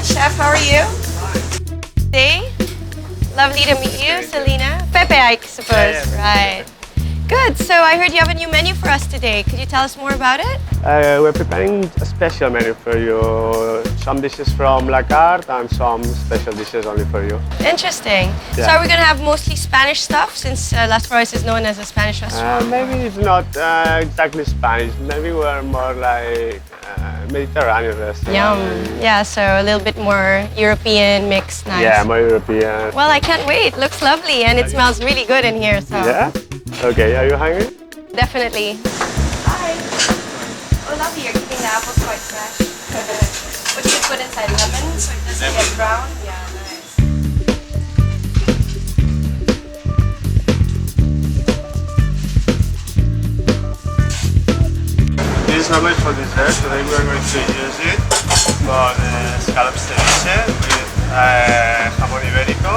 Chef, how are you? Hey, lovely to meet you, Celina. Pepe, I suppose. Yeah. Right. Good. So I heard you have a new menu for us today. Could you tell us more about it? We're preparing a special menu for you. Some dishes from la carte and some special dishes only for you. Interesting. Yeah. So are we going to have mostly Spanish stuff since Las Flores is known as a Spanish restaurant? Maybe it's not exactly Spanish. Maybe we're more like Mediterranean restaurant. Yum. Yeah, so a little bit more European mix. Nice. Yeah, more European. Well, I can't wait. Looks lovely and it smells really good in here. So Yeah? Okay, are you hungry? definitely. Hi. Oh, lovely. You're keeping the apples quite fresh. What do you put inside? Lemon so it doesn't get brown? Yeah, nice. This is how much for dessert. Today we are going to use it for the scallop ceviche with jamón ibérico.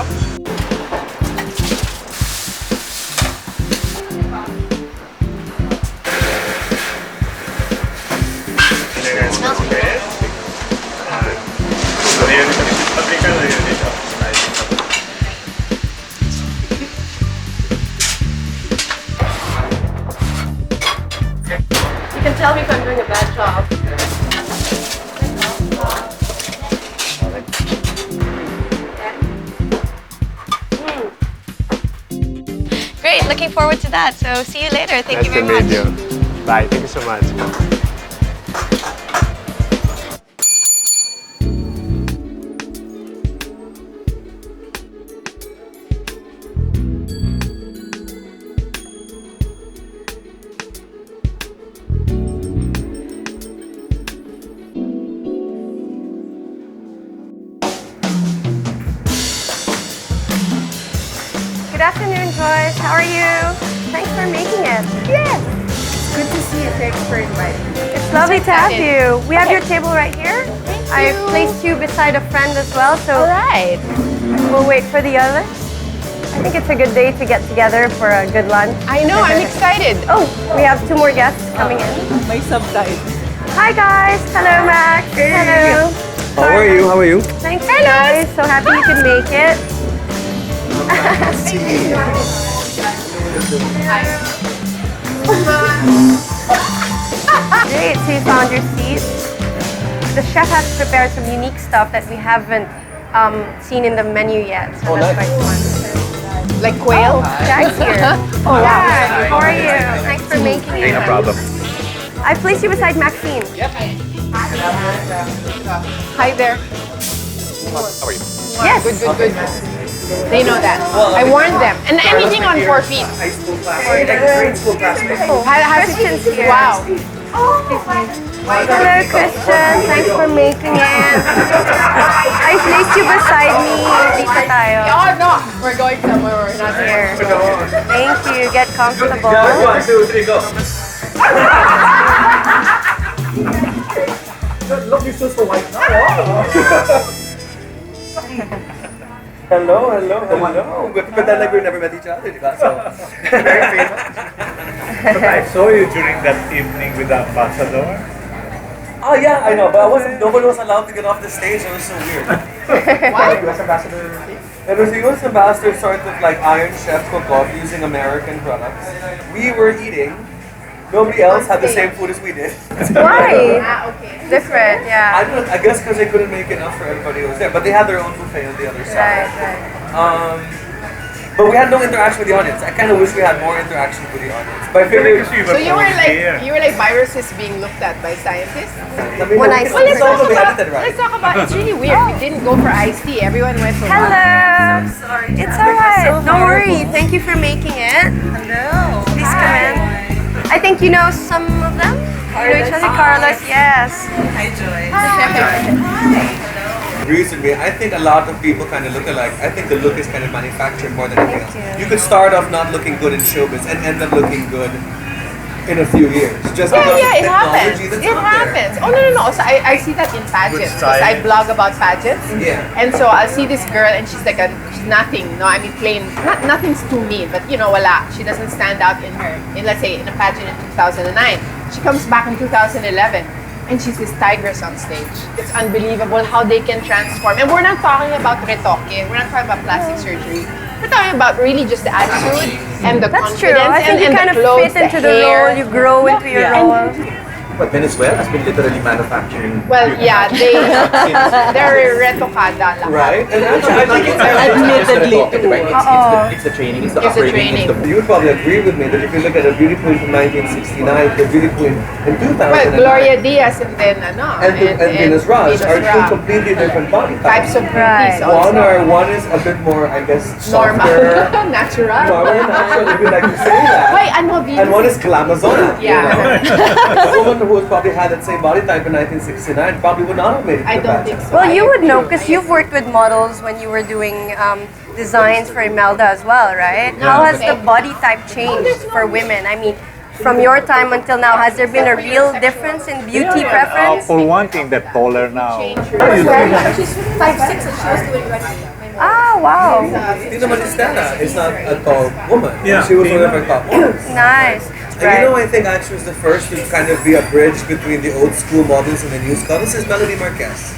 It smells really good. You can tell me if I'm doing a bad job. Great, looking forward to that. So see you later. Thank you very much. Nice to meet you. Bye, thank you so much. Good afternoon, Joyce. How are you? Thanks for making it. Yes. Good to see you. Thanks for inviting me. It's lovely to have you. We have Okay. your table right here. Thank I you. placed you beside a friend as well, so All right. we'll wait for the others. I think it's a good day to get together for a good lunch. I know. I'm excited. Oh, we have two more guests coming in. My subtitle. Hi guys. Hello Max. Hello. How are you? How are you? Thanks guys. So happy you could make it. Great, so you found your seat. The chef has prepared some unique stuff that we haven't seen in the menu yet. So Oh, that's nice. quite fun. Like quail. Jack's here. Oh, Jack, how are you? Thanks for making it. No problem. I placed you beside Maxine. Hi there. How are you? Yes. Good, good, good. They know that. I warned them. And anything on 4 feet. Oh, Christian's here. Wow. Hello, Christian. Thanks for making it. I placed you beside me. Dito tayo. Oh, no. We're going somewhere. We're not here. Here. Thank you. Get comfortable. 1, 2, 3, go. Look, you're so white now. Hello, hello, hello. We pretend like we've never met each other, diba? So, very famous. But I saw you during that evening with the ambassador. Oh yeah, I know, but I wasn't. Nobody was allowed to get off the stage. It was so weird. What? US ambassador. It was the US ambassador, sort of like Iron Chef cook-off using American products. We were eating. Nobody else had the same food as we did. Why? Okay. Different, yeah. I guess because they couldn't make enough for everybody who was there, but they had their own buffet on the other Right, side. right. But we had no interaction with the audience. I kind of wish we had more interaction with the audience. But I figured, So you were like viruses being looked at by scientists? I mean, When I it's see Let's also talk be about, edited right. let's talk about, it's really weird. We didn't go for iced tea. Everyone went for Hello. water. Sorry. It's alright. Don't worry. Thank you for making it. Hello. Please come in. I think you know some of them. You know each other. Carlos, yes. Recently, I think a lot of people kind of look alike. I think the look is kind of manufactured more than anything else. You could start off not looking good in showbiz and end up looking good in a few years. Just because Yeah, of it happens. technology that's It out there. happens. Oh, no. So I see that in pageants because I blog about pageants. Yeah. And so I'll see this girl and she's like, she's nothing. No, I mean plain. Nothing's too mean, but you know, wala. She doesn't stand out in let's say, in a pageant in 2009. She comes back in 2011. And she's this tigress on stage. It's unbelievable how they can transform. And we're not talking about retoque. We're not talking about plastic surgery. We're talking about really just the attitude and the That's true. confidence I think you and kind the of clothes, fit into the hair. role. You grow into your Yeah. role. But Venezuela has been literally manufacturing. Well, yeah, they're retocada lahat. Right? And actually, I think it's Admittedly, it's the training, it's the It's the upbringing, training. You would probably agree with me that if you look at a beauty queen from 1969, the beauty queen in 2009, Well, Gloria Diaz and then and Venus Raj are two Raj. completely different body Types of Right. beauties also. One is a bit more, I guess, Normal. softer, Natural. normal, natural, if you like to say that. Wait, ano, Venus? And one is glamazona. Yeah. A woman who probably had that same body type in 1969 probably would not have made it to I the don't pageant. think so. Well, I you would agree. know because you've worked with models when you were doing designs for Imelda as well, right? How has the body type changed for women? I mean, from your time until now, has there been a real difference in beauty preference? For one thing, they're taller now. She's 5'6" and she was doing running. Ah, wow. Tina Malistana is not a tall woman. Yeah. She was one of our top models. Nice. And you know, Right. I think actually was the first to kind of be a bridge between the old school models and the new school. This is Melanie Marquez.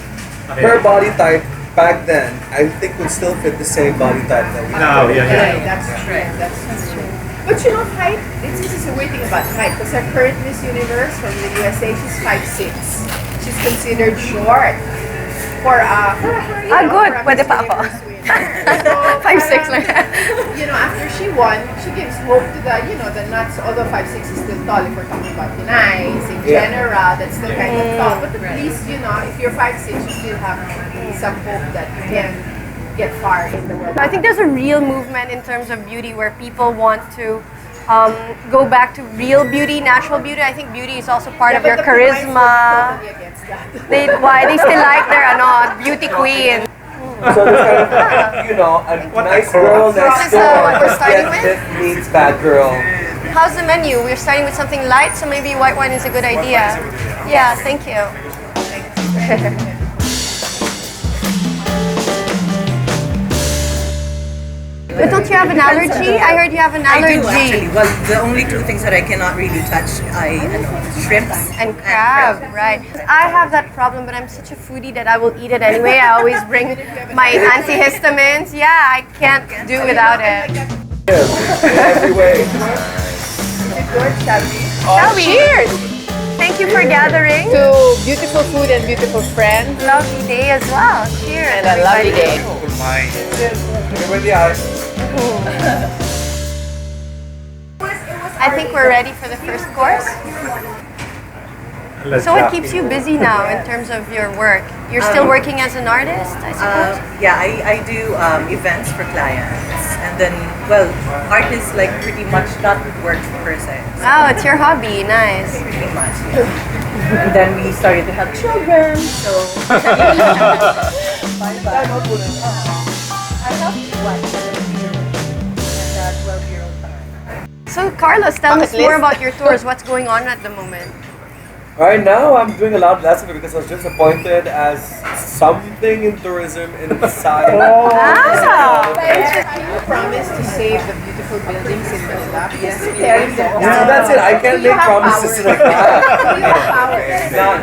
Her body type back then, I think would still fit the same body type that we No, have. yeah. That's true. That's true. But you know, height, this is a weird thing about height because our current Miss Universe from the USA, she's 5'6". She's considered short. For you know, good. for a Pwede Miss pa ako. Universe winner. So, 5'6" lang. you know, after she won, she gives hope to the, you know, the nuts, although 5'6" is still tall if we're talking about Pinay, in Yeah. general, that's still kind of tall. But at least, you know, if you're 5'6", you still have some hope that you can get far in the world. I think there's a real movement in terms of beauty where people want to go back to real beauty, natural beauty. I think beauty is also part of your charisma. They still like their beauty queen. So there's kind of, you know, a nice girl next This is what door we're starting with? that meets bad girl. How's the menu? We're starting with something light, so maybe white wine is a good idea. Yeah, thank you. But don't you have an allergy? I heard you have an I allergy. do actually. Well, the only two things that I cannot really touch, shrimps And crab, right. I have that problem, but I'm such a foodie that I will eat it anyway. I always bring my antihistamines. Yeah, I can't do without it. In every way. Shall we? Cheers Thank you for gathering. to beautiful food and beautiful friends. Lovely day as well. Cheers. And a lovely day. Give her the eyes. I think we're ready for the first course. So what keeps you busy now in terms of your work? You're still working as an artist, I suppose? Yeah, I do events for clients, and then art is like pretty much not work per se. Oh, it's your hobby. Nice. Pretty much. Yeah. And then we started to have children, so I helped one 7-year-old and a 12-year-old. So Carlos, tell us Bucket more list. about your tours. What's going on at the moment? Right now, I'm doing a lot less of it because I was just appointed as something in tourism inside. You promised to save the beautiful buildings in Manila. Yes, So that's it. I can't make promises like that. None.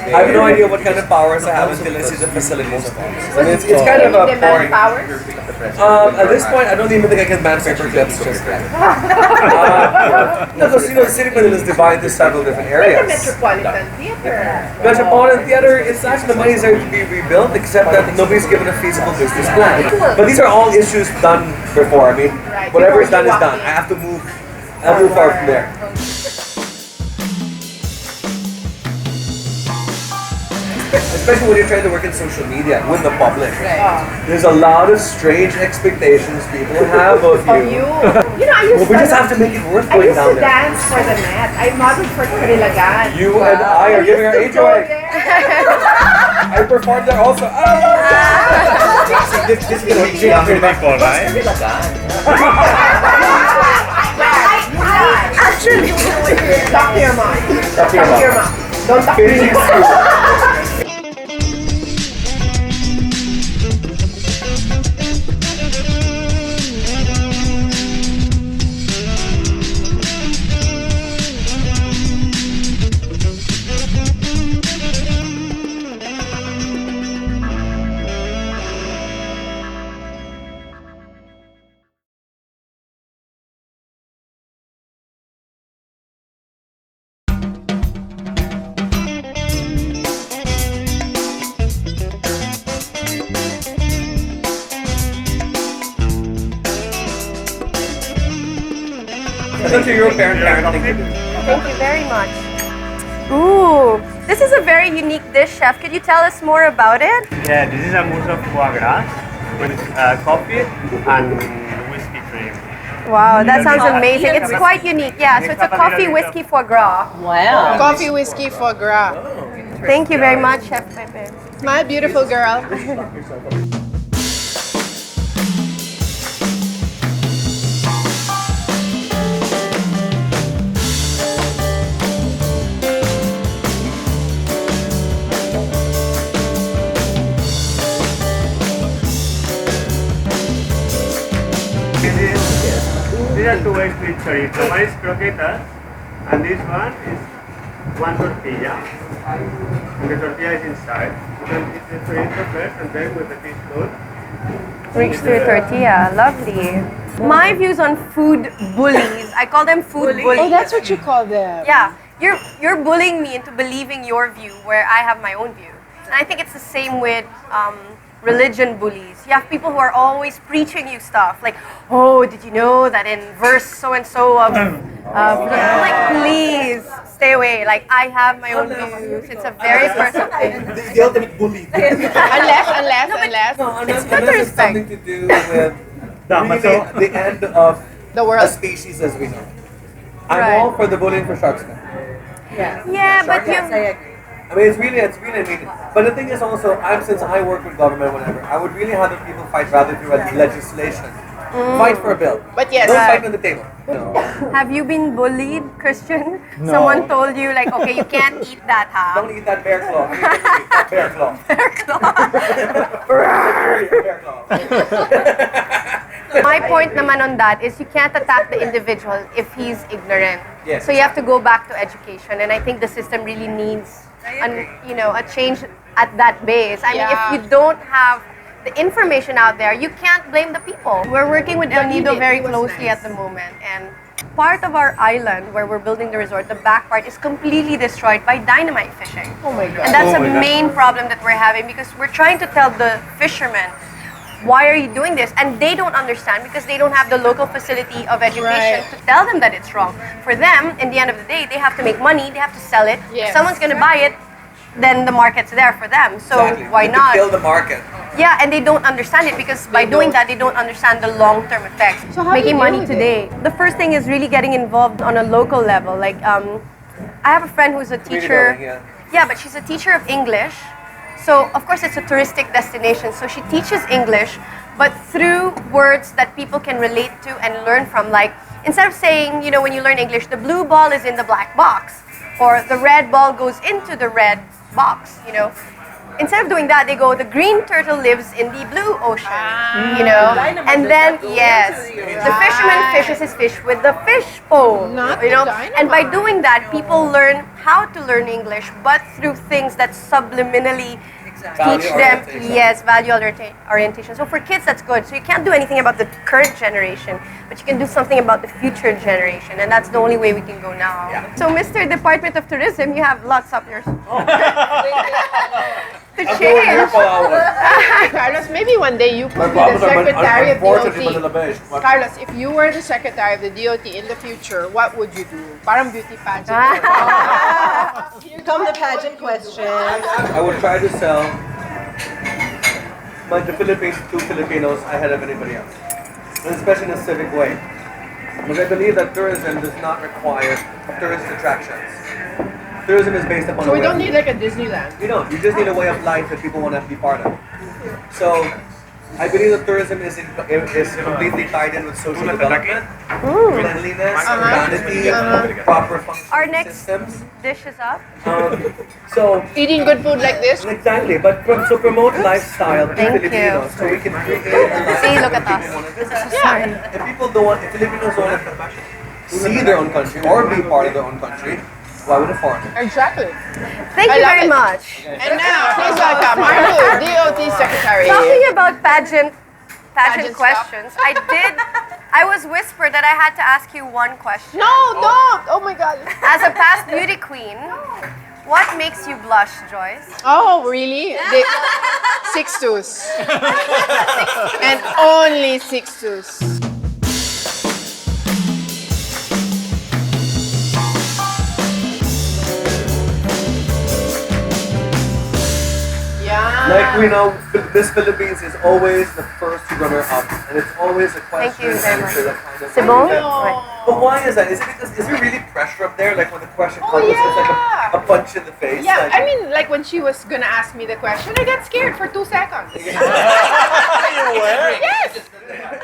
I have no idea what kind of powers I have until I see the facilities of ours. And it's kind of a boring. At this point, I don't even think I can man paper clips just yet. No, because the city of Manila is divided into several different areas. Metropolitan Theater. Metropolitan Theater, it's actually the money is there to be rebuilt, except that nobody's given a feasible business plan. But these are all issues done before. I mean, whatever is done is done. I have to move. I'll move forward from there. Especially when you're trying to work in social media with the public. There's a lot of strange expectations people have of you. You know, I used Well, we just have to make it worth I going used down to there. dance for the Met. I modeled for Trilagan. You and I are giving our age away. I performed there also. This is going to be Actually, talk to your mom. Talk to your mom. Don't talk to Finishing me. school. up to your parent thing to do. Thank you very much. Ooh, this is a very unique dish, chef. Could you tell us more about it? Yeah, this is a mousse of foie gras with coffee and whiskey cream. Wow, that sounds amazing. It's quite unique. Yeah, so it's a coffee whiskey foie gras. Wow. Coffee, whiskey, foie gras. Thank you very much, Chef Pepe. Smile, beautiful girl. These are two ways to eat chorizo. One is croquetas, and this one is one tortilla. And the tortilla is inside. You can eat the chorizo first, and then with the teaspoon. Reach through tortilla. Lovely. My views on food bullies. I call them food bullies. Oh, that's what you call them. Yeah, you're bullying me into believing your view where I have my own view. And I think it's the same with religion bullies. You have people who are always preaching you stuff like, oh, did you know that in verse so and so of like, please stay away. Like, I have my own views. It's a very personal thing. The ultimate bully. Unless. It's good to Unless it's respect. something to do with really the end of The a world. species as we know. I'm Right. all for the bullying for sharks. Yeah, but Yes, I you. agree. I mean, it's really amazing. But the thing is also, since I work with government, whatever, I would really have the people fight rather through legislation. Fight for a bill. But yes, Don't Right. fight on the table. No. Have you been bullied, Christian? No. Someone told you like, okay, you can't eat that, Don't huh? eat that bear claw. I mean, that bear claw. Bear claw. My point naman on that is you can't attack the individual if he's ignorant. Yes. So you have to go back to education, and I think the system really needs a change at that base. I mean, if Yeah. you don't have the information out there, you can't blame the people. We're working with El Nido very closely at the moment, and part of our island where we're building the resort, the back part, is completely destroyed by dynamite fishing. Oh my God. And that's Oh my a God. main problem that we're having because we're trying to tell the fishermen, why are you doing this? And they don't understand because they don't have the local facility of education Right. to tell them that it's wrong. For them, in the end of the day, they have to make money, they have to sell it. If Yes. someone's going to buy it, then the market's there for them. So Exactly. why And to not? kill the market. Yeah, and they don't understand it because by doing that, they don't understand the long-term effects. So how do you Making deal money with today. The first thing is really getting involved on a local level. Like, I have a friend who's a teacher. building, Yeah, but she's a teacher of English. So of course it's a touristic destination. So she teaches English, but through words that people can relate to and learn from. Like, instead of saying, when you learn English, the blue ball is in the black box, or the red ball goes into the red box, Instead of doing that, they go, the green turtle lives in the blue ocean, And then, yes, the fisherman fishes his fish with the fish pole, Not you know. the dynamite. And by doing that, people learn how to learn English, but through things that subliminally teach them, Value value orientation. So for kids, that's good. So you can't do anything about the current generation, but you can do something about the future generation, and that's the only way we can go now. Yeah. So, Mr. Department of Tourism, you have lots up your to I'm going here change. for hours. Carlos, maybe one day you My could be the problems are secretary of unfortunately Manila DOT. based. Carlos, if you were the secretary of the DOT in the future, what would you do? Parang beauty pageant. Here come the pageant questions. I would try to sell the Philippines to Filipinos ahead of anybody else, and especially in a civic way. Because I believe that tourism does not require tourist attractions. Tourism is based upon So a we way don't of- need like a Disneyland. You don't. You just need a way of life that people want to be part of. So, I believe that tourism is completely tied in with social development, cleanliness, urbanity, proper functioning Our next systems. dish is up. So, Eating good food like this. exactly. But so promote lifestyle to Thank Filipinos, you. so we can create a life See, look that at people us. want to visit. Yeah. If people don't want, if Filipinos don't want to see their own country or be part of their own country, why would a foreigner? Exactly. Thank I you love very it. much. And now, please welcome Marlu, DOT Secretary. Talking about pageant Pageant questions, I was whispered that I had to ask you one question. No, don't! Oh my God. As a past beauty queen, what makes you blush, Joyce? Oh, really? Six twos. And only six twos. Like we know, Miss Philippines is always the first runner-up, and it's always a question you very and answer much. that kind of. C'est bon? But why is that? Is it because is there really pressure up there? Like when the question Oh, comes, it's like yeah. a punch in the face. Yeah, like, I mean, like when she was gonna ask me the question, I got scared for 2 seconds. Yes,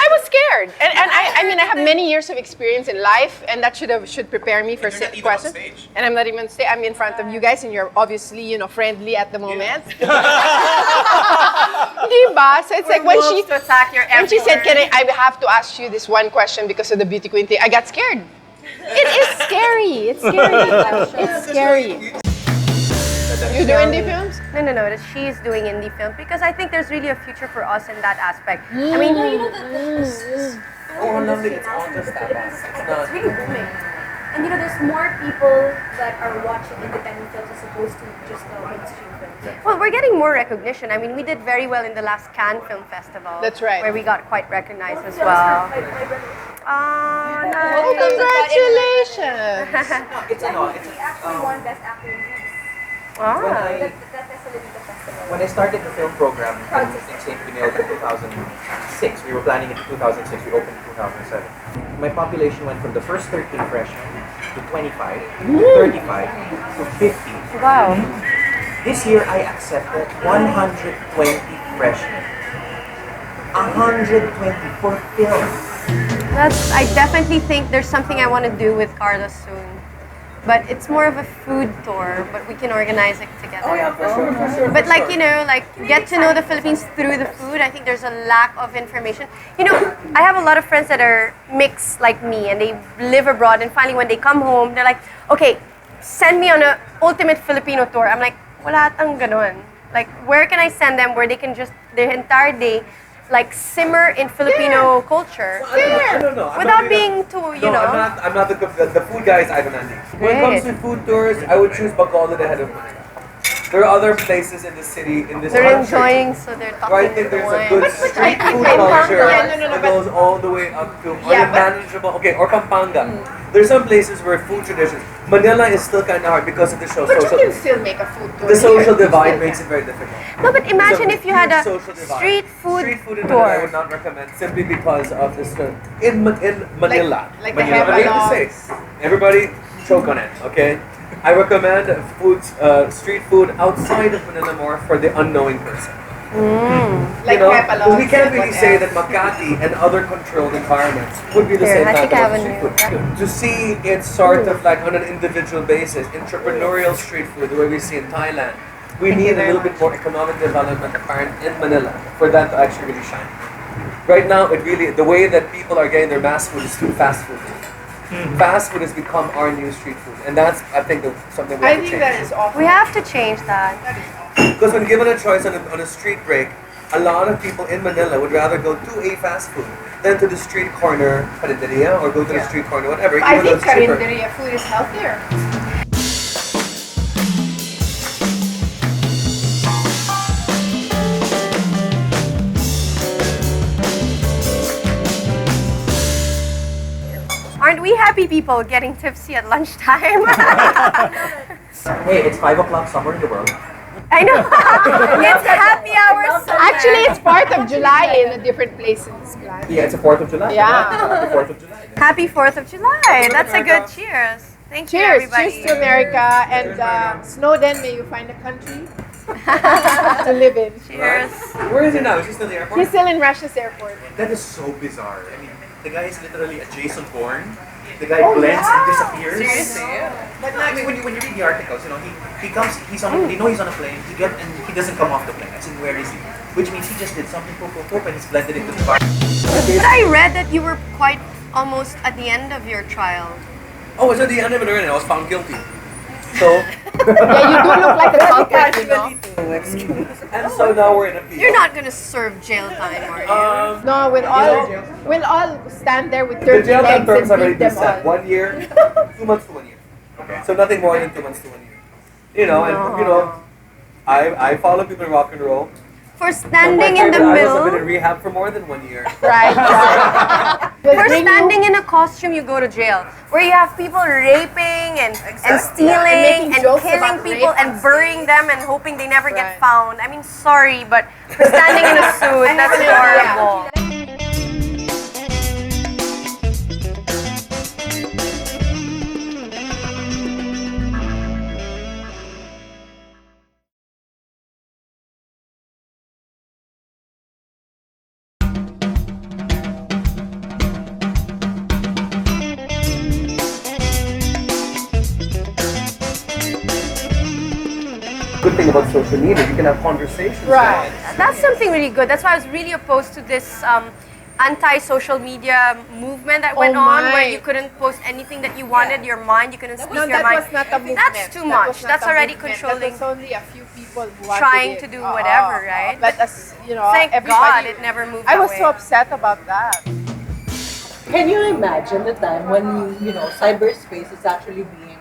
I was scared, and I mean I have many years of experience in life, and that should prepare me for questions. And I'm not even on stage. I'm in front of you guys, and you're obviously friendly at the moment. Diba? So it's like when she to attack your when she said, I have to ask you this one question because of the beauty queen thing, I got scared. It is scary. It's scary. It's scary. You do indie films? No, she's doing indie film because I think there's really a future for us in that aspect. I mean, oh, lovely! It's all just that. It's not. It's really booming. And there's more people that are watching independent films as opposed to just mainstream films. well, we're getting more recognition. I mean, we did very well in the last Cannes Film Festival. That's right. Where we got quite recognized as well. Oh, nice. Oh, congratulations! It's He actually won Best Actor in Greece. Ah. That's the festival. When I started the film program in St. Benilde in 2006, we were planning it in 2006, we opened in 2007. My population went from the first 13 freshmen to 25, to 35, to 50. Wow. This year I accepted 120 freshmen. 120 for film. I definitely think there's something I want to do with Carlos soon. But it's more of a food tour, but we can organize it together. Oh yeah, for sure. But like, get to know the Philippines through the food. I think there's a lack of information. I have a lot of friends that are mixed like me and they live abroad and finally when they come home, they're like, okay, send me on an ultimate Filipino tour. I'm like, wala tang ganon. Like, where can I send them where they can just, their entire day, like simmer in Filipino culture No. without being too, I'm not the food guy is Ivan Andy. When it comes to food tours, I would choose Bacolod ahead of Manila. There are other places in the city, in this They're country, enjoying, so they're talking where I think there's a good wine. street food culture that goes all the way up to unmanageable. Okay, or Pampanga. There's some places where food traditions. Manila is still kind of hard because of the But you can still make a food tour. The social here. divide makes it very difficult. No, but imagine There's if you had a social divide. street food Street food in Manila I would tour. not recommend simply because of this. In Manila, like the Manila, I hate to say, everybody choke on it. Okay, I recommend street food outside of Manila more for the unknowing person. Like Because we can't and really what say else. that Makati and other controlled environments would be the Here, same I type think I have of a street new food. To see it sort of like on an individual basis, entrepreneurial street food, the way we see in Thailand, we need a little bit more economic development apparent in Manila for that to actually really shine. Right now, the way that people are getting their mass food is through fast food. Fast food has become our new street food, and that's, I think, something we I have to think change. that is awful. We have to change that. Because when given a choice on a street break, a lot of people in Manila would rather go to a fast food than to the street corner parinderia or go to the street corner whatever. I even though think it's cheaper. Carinderia food is healthier. Aren't we happy people getting tipsy at lunchtime? Hey, it's 5 o'clock somewhere in the world. I know. It's happy hour somewhere. Actually, it's part of July in a different places. Yeah, it's the 4th of July. Yeah. Happy 4th of July. Happy 4th of July. That's a good cheers. Thank you, Cheers. everybody. Cheers to America. And Snowden, may you find a country to live in. Cheers. Where is he now? Is he still in the airport? He's still in Russia's airport. That is so bizarre. I mean, the guy is literally a Jason Bourne. The guy blends and disappears. Seriously? But no, I mean, when you read the articles, he comes, he's on, they know he's on a plane, and he doesn't come off the plane. I said, where is he? Which means he just did something, and he's blended into the bar. But I read that you were quite almost at the end of your trial. Oh, it's at the end of it already. I was found guilty. So, Yeah, you do look like a culprit, you know. and so now we're in appeal. You're not gonna serve jail time, are you? No, we'll all stand there with The 30 jail time legs terms and already beat them set. all. 1 year, 2 months to 1 year. Okay. So nothing more than 2 months to 1 year. I follow people in rock and roll. For standing in the I was been in middle. rehab for more than 1 year. Right. For standing in a costume, you go to jail. Where you have people raping and stealing and killing people and burying them and hoping they never get found. I mean, sorry, but for standing in a suit, that's horrible. Good thing about social media, you can have conversations. Right. That's something really good. That's why I was really opposed to this anti-social media movement that went on, where you couldn't post anything that you wanted, your mind, you couldn't speak your that mind. was not a movement. That's too much. That's already controlling. That was only a few people who wanted Trying it. to do whatever, right? But as you know, Thank everybody, God it never moved I that was way. so upset about that. Can you imagine the time when cyberspace is actually being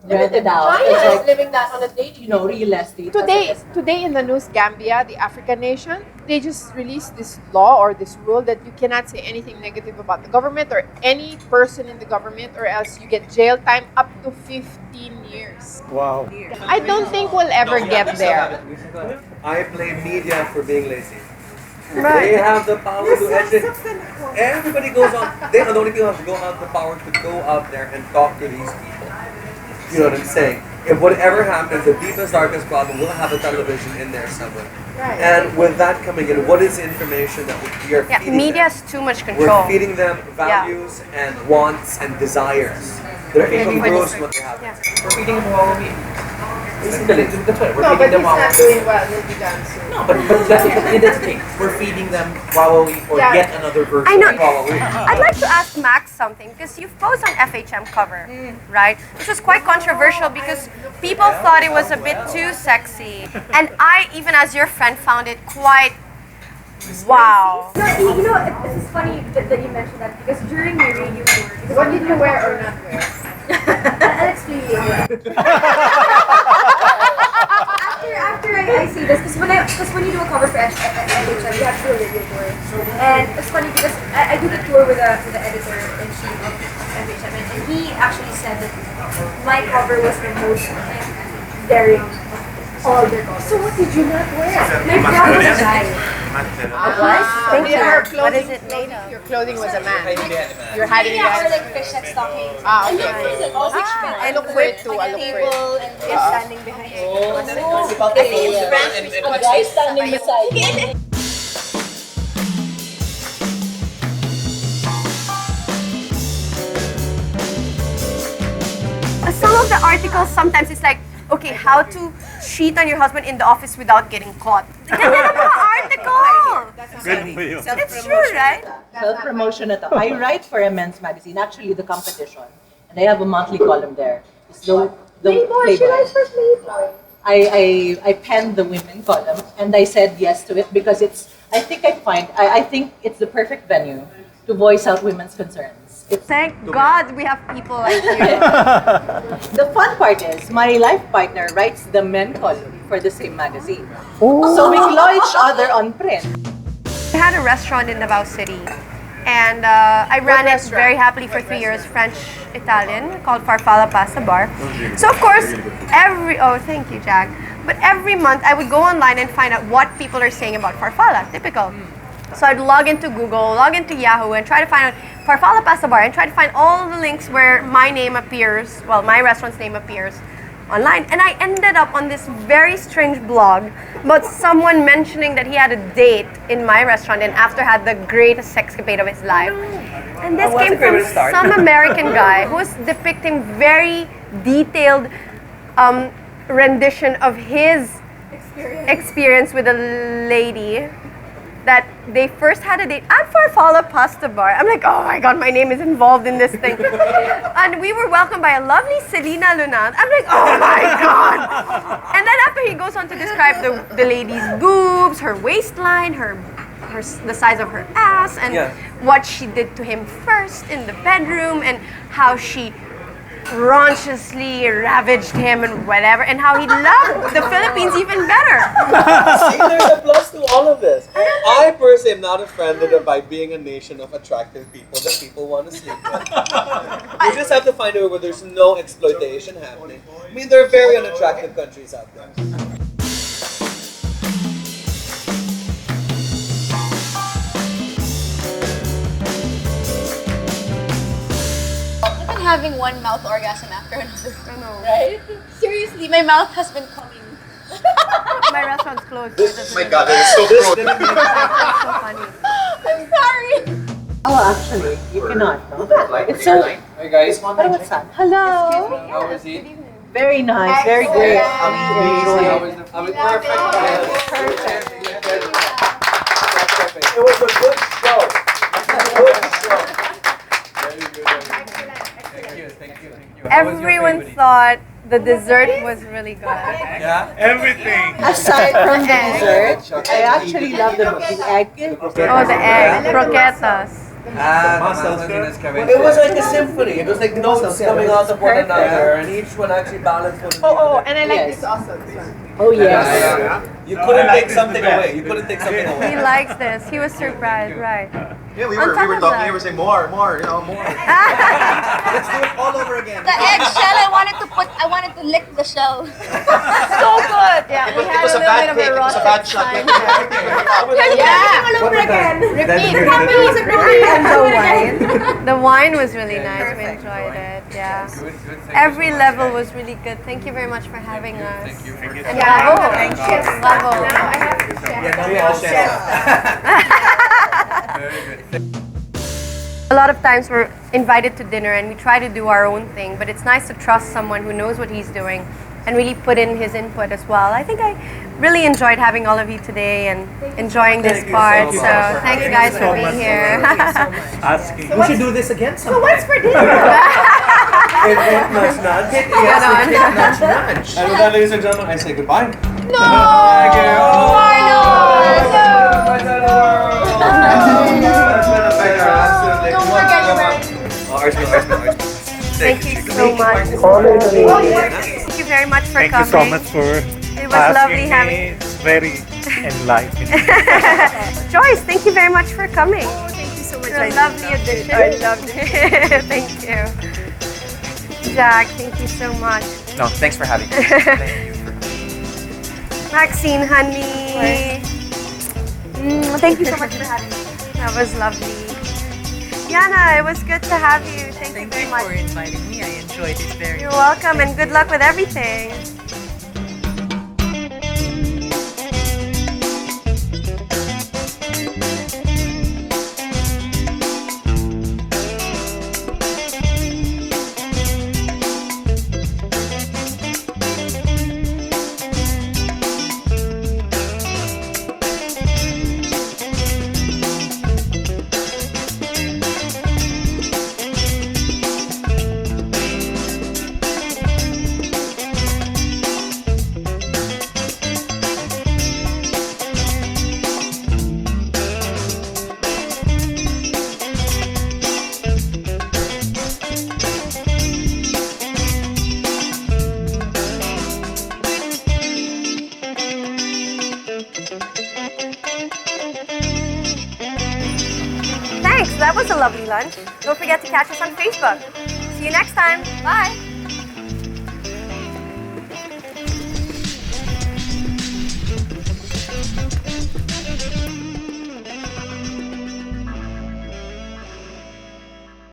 rented out? China It's is like, living that on a daily real estate. Today in the news, Gambia, the African nation, they just released this law or this rule that you cannot say anything negative about the government or any person in the government, or else you get jail time up to 15 years. Wow. I don't think we'll ever get there. I blame media for being lazy. Right. They have the power to edit. Everybody goes on. They are the only people who have the power to go out there and talk to these people. You know what I'm saying? If whatever happens, the deepest, darkest problem, we'll have a television in there somewhere. Right. And with that coming in, what is the information that we are feeding media them? has too much control. We're feeding them values and wants and desires that are incongruous with what they have. We're feeding them while we Basically, that's right. We're No, but feeding them he's while not doing well. He'll be done soon. No, but that's the thing. We're feeding them while we yet another version I know. of while we. I'd like to ask Max something, because you've posed on FHM cover, right? Which was quite controversial because people thought it was a bit too sexy. And I, even as your friend, found it quite wow. It's funny that you mentioned that because during your radio tour, What did you wear or not wear? I'll explain later. After I say this, because when you do a cover for FHM, you have to do a radio tour, and it's funny because I do the tour with the editor in chief of FHM, and he actually said that my cover was the most daring of all their covers. So what did you not wear? My bra was a guy. Thank you. Your What clothing, is it made of? Your clothing was a man. You're hiding Yeah, or behind. like fishnet stockings. Ah, And okay. you feel it all which meant I look for it too. I look for it. table and you're standing behind it. I think it's French. A guy standing beside you. Some of the articles, sometimes it's like, okay, how to cheat on your husband in the office without getting caught. Ganyan ang mga article! Good for you. It's true, right? Self-promotion at I write for a men's magazine, actually the competition. And I have a monthly column there. It's the Playboy. I penned the women column and I said yes to it because I think it's the perfect venue to voice out women's concerns. Thank God we have people like you. The fun part is my life partner writes the men column for the same magazine. So we claw each other on print. I had a restaurant in Davao City, and I ran it very happily for 3 years, French-Italian, called Farfalla Pasta Bar. So of course, thank you, Jack. But every month I would go online and find out what people are saying about Farfalla, typical. So I'd log into Google, log into Yahoo, and try to find out Farfalla Pasta Bar, and try to find all the links where my name appears, well, my restaurant's name appears online. And I ended up on this very strange blog about someone mentioning that he had a date in my restaurant and after had the greatest sexcapade of his life. And this came from some American guy who was depicting very detailed rendition of his experience with a lady that they first had a date at Farfalla Pasta Bar. I'm like, oh my God, my name is involved in this thing. And we were welcomed by a lovely Celina Leneindre. I'm like, oh my God. And then after he goes on to describe the lady's boobs, her waistline, the size of her ass, and what she did to him first in the bedroom, and how she raunchiously ravaged him and whatever, and how he loved the Philippines even better. See, there's a plus to all of this. I personally am not offended by being a nation of attractive people that people want to sleep with. You just have to find a way where there's no exploitation happening. I mean, there are very unattractive countries out there. I've been having one mouth orgasm after another. I know. Right? Seriously, my mouth has been coming. My restaurant's closed. Oh my god, that is so gross. So funny. I'm sorry. Oh, actually, you cannot, no? It's so... Hey guys, What's that? Hello! how was it? Very nice, very great. Amazing. Perfect. It was a good show. Good show. Very good. Thank you. Everyone thought the dessert was really good. Yeah? Everything. Aside from the dessert, I actually love the egg. Oh, the egg. Croquetas. It was like a symphony. It was like notes coming out of one another, and each one actually balanced with And I like Yes. this also. This one. Oh, yes. You couldn't take something away. You couldn't take something away. He likes this. He was surprised, right? Yeah, we On were top talking. of that- We were saying more, more. Let's do it all over again. The eggshell, I wanted to lick the shell. So good. Yeah, we had It was a a little bad bit of pick. It was a erotic bad shot. time. Yeah. All over again. Repeat. And the wine. The wine was really nice. We enjoyed it. Yeah. Every level was really good. Thank you very much for having us. Thank you. And bravo. Bravo. Now I have to A lot of times we're invited to dinner and we try to do our own thing, but it's nice to trust someone who knows what he's doing and really put in his input as well. I think I really enjoyed having all of you today and enjoying this part. So thanks guys for being here. Asking. We should do this again So what's for dinner? Nudge, nudge. Yes, nudge, nudge. And with that, ladies and gentlemen, I say goodbye. No! Thank you. Don't forget your wedding. Thank you so much. Thank you very much for Thank you coming. so much for It was lovely asking having me. It's very enlightening. Joyce, thank you very much for coming. Thank you so much. You're a lovely addition. I loved it. Thank you. Jack, thank you so much. No, thanks for having me. Thank you. Maxine, honey. Thank you so much for having me. That was lovely. Yana, it was good to have you. Thank you very much. for inviting me. I enjoyed it very You're welcome and good luck with everything. Thanks, that was a lovely lunch. Don't forget to catch us on Facebook. See you next time. Bye.